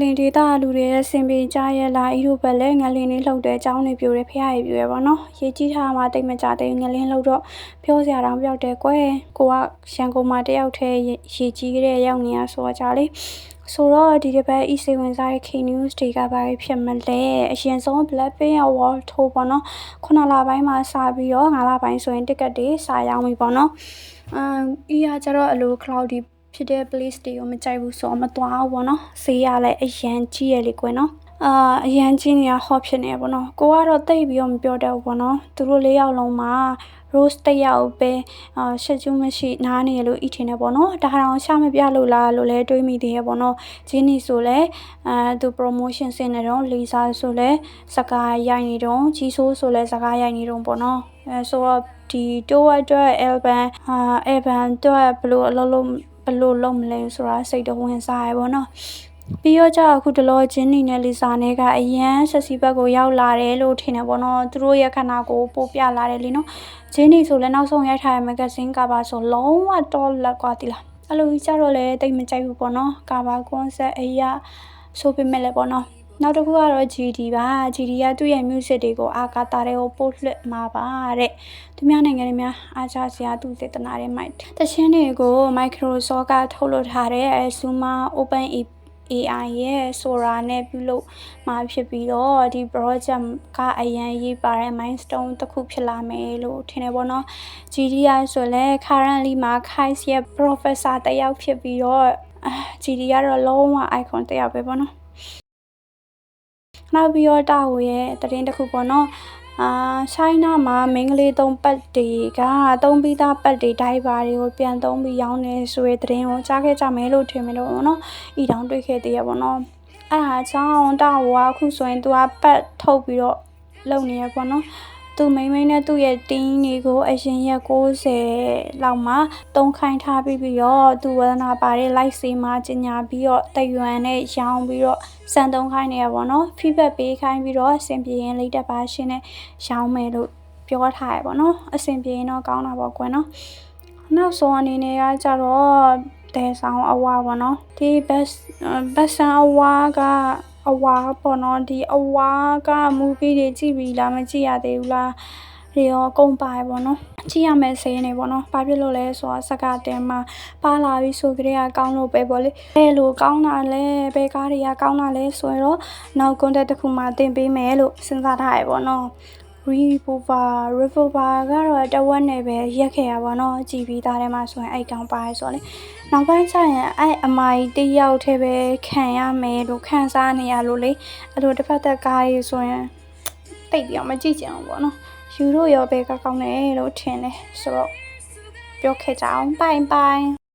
လင်ဒေတာလူတွေရဲ့စင်ပေကြရဲ့လာဤတို့ပဲလဲငလင်လေးလှုပ်တဲ့အကြောင်းတွေပြောတယ်ဖះရပြရပါတော့ရေးကြီးထားမှာတိတ်မကြသေးငလင်လှုပ်တော့ပြောစရာတောင်ပြောက်တယ်ကွယ်ကိုကရန်ကုန်မှာတယောက်တည်းရေးကြီးတဲ့ရောက်နေရဆိုတော့ကြလေဆိုတော့ဒီတစ်ပတ်ဤစေဝင်စားတဲ့ K News တွေကဘာဖြစ်မလဲအရင်ဆုံး Blackpink Award ထိုးပေါ့နော်9လပိုင်းမှာစပြီးတော့9လပိုင်းဆိုရင်တစ်ကတ်တွေစာရောင်းပြီပေါ့နော်ဤကကျတော့အလို cloudy ဖြစ်တဲ့ place တွေကိုမကြိုက်ဘူးဆိုတော့မသွားဘူးပေါ့နော်ဈေးရလဲအရန်ကြီးရလေကွယ်နော်အရန်ကြီးနေရ hot ဖြစ်နေပေါ့နော်ကိုကတော့တိတ်ပြီးတော့မပြောတတ်ဘူးပေါ့နော်သူတို့၄ယောက်လုံးမှာ rose တစ်ယောက်ပဲရှက်ကျူးမရှိနားနေရလို့ဤထင်နေပေါ့နော်ဒါတောင်ရှာမပြလို့လားလို့လဲတွေးမိသေးရပေါ့နော်ဂျင်းနီဆိုလဲသူ promotion ဆင်းနေတော့လီဆာဆိုလဲစကားရိုက်နေတော့ကြီးဆိုးဆိုလဲစကားရိုက်နေတော့ပေါ့နော်ဆိုတော့ဒီတိုးအတွက် album တော့ဘလို့အလုံးလုံးဘလို့လုံးမလဲဆိုတာစိတ်တော့ဝင်စားရပေါ့နော်ပြီးတော့ကြအခုတလောချင်းနေနဲ့လီစာနဲ့ကအရန်ဆက်စီဘက်ကိုရောက်လာတယ်လို့ထင်တယ်ပေါ့နော်သူတို့ရဲ့ခန္ဓာကိုပို့ပြလာတယ်လीနော်ချင်းနေဆိုလဲနောက်ဆုံးရိုက်ထားတဲ့မဂ္ဂဇင်းကပါဆိုလုံးဝတော့လက်ကွာတိလားအဲ့လိုကြတော့လဲတိတ်မကြိုက်ဘူးပေါ့နော်ကဘာကွန်ဆက်အရာဆိုပေမဲ့လဲပေါ့နော်နောက်တစ်ခုကတော့ GD ပါ GD ကသူ့ရဲ့ music တွေကိုအာကာတာတွေကိုပို့လွှတ်မှာပါတဲ့သူများနိုင်ငံတွေများအားချစရာသူစေတနာတဲ့မိုက်တချင်းတွေကို Microsoft ကထုတ်လုပ်ထားတဲ့ Zuma Open AI ရဲ့ Sora နဲ့ပြုလုပ်မှာဖြစ်ပြီးတော့ဒီ project ကအရန်ရေးပါတဲ့ milestone တစ်ခုဖြစ်လာမယ်လို့ထင်တယ်ပေါ့နော် GD ဆိုလဲ currently မှာ KAIS ရဲ့ professor တစ်ယောက်ဖြစ်ပြီးတော့GD ကတော့လုံးဝ icon တစ်ယောက်ပဲပေါ့နော်နောက်ပြီးတော့တာဝရဲ့တရင်တစ်ခုပေါ့နော်China မှာမင်္ဂလေးသုံးပတ်တွေကသုံးပြီးသားပတ်တွေဒိုင်ဘာတွေကိုပြန်သုံးပြီးရောင်းနေဆိုတဲ့သတင်းကိုကြားခဲ့ကြမယ်လို့ထင်မိလို့ပေါ့နော်ဤတောင်တွေ့ခဲ့သေးရပေါ့နော်အဲ့ဒါကြောင့်တာဝကအခုဆိုရင်သူကပတ်ထုတ်ပြီးတော့လုပ်နေရပေါ့နော်သူမိမ့်နဲ့သူ့ရဲ့တင်းတွေကိုအရင်ရက်60လောက်မှာတုံးခိုင်းထားပြီးတော့သူဝဒနာပါတဲ့ live စီမှာကျင်ညာပြီးတော့တရွံနဲ့ရောင်းပြီးတော့စံတုံးခိုင်းနေရပေါ့နော် feedback ပေးခိုင်းပြီးတော့အဆင်ပြေရင်လိတ်တက်ပါရှင်းနဲ့ရောင်းမယ်လို့ပြောထားရပေါ့နော်အဆင်ပြေရင်တော့ကောင်းတာပေါ့ကွယ်နော်နောက်ဆုံးအနေနဲ့ကကြတော့တဲဆောင်အဝါပေါ့နော်ဒီ best အဝါကအဝါပေါ့နော်ဒီအဝါက movie တွေကြည့်ပြီးလားမကြည့်ရသေးဘူးလားတွေရောကုန်ပါပေါ့နော်ကြည့်ရမယ်စင်းနေပေါ့နော်ဘာဖြစ်လို့လဲဆိုတော့စကားတင်မှာပါလာပြီးဆိုကြတဲ့ကောင်းလို့ပဲပေါ့လေဘယ်လိုကောင်းတာလဲဘယ်ကားတွေကကောင်းတာလဲဆိုတော့နောက် content တစ်ခုမှတင်ပေးမယ်လို့စဉ်းစားထားရပေါ့နော်Revolver ကတော့တဝက်နဲ့ပဲရက်ခဲ့ရပါတော့ကြည်ပြီးသားထဲမှာဆိုရင်အဲ့ကောင်ပါရဆိုလေနောက်ပိုင်းကျရင်အဲ့အမိုင်တယောက်တည်းပဲခံရမယ်လို့ခံစားနေရလို့လေအဲ့လိုတစ်ဖက်သက်ကားကြီးဆိုရင်တိတ်ပြီးတော့မကြည့်ကြအောင်ပေါ့နော်ယူရိုရောပဲကောင်းတယ်လို့ထင်တယ်ဆိုတော့ပြောခဲ့ကြအောင်bye bye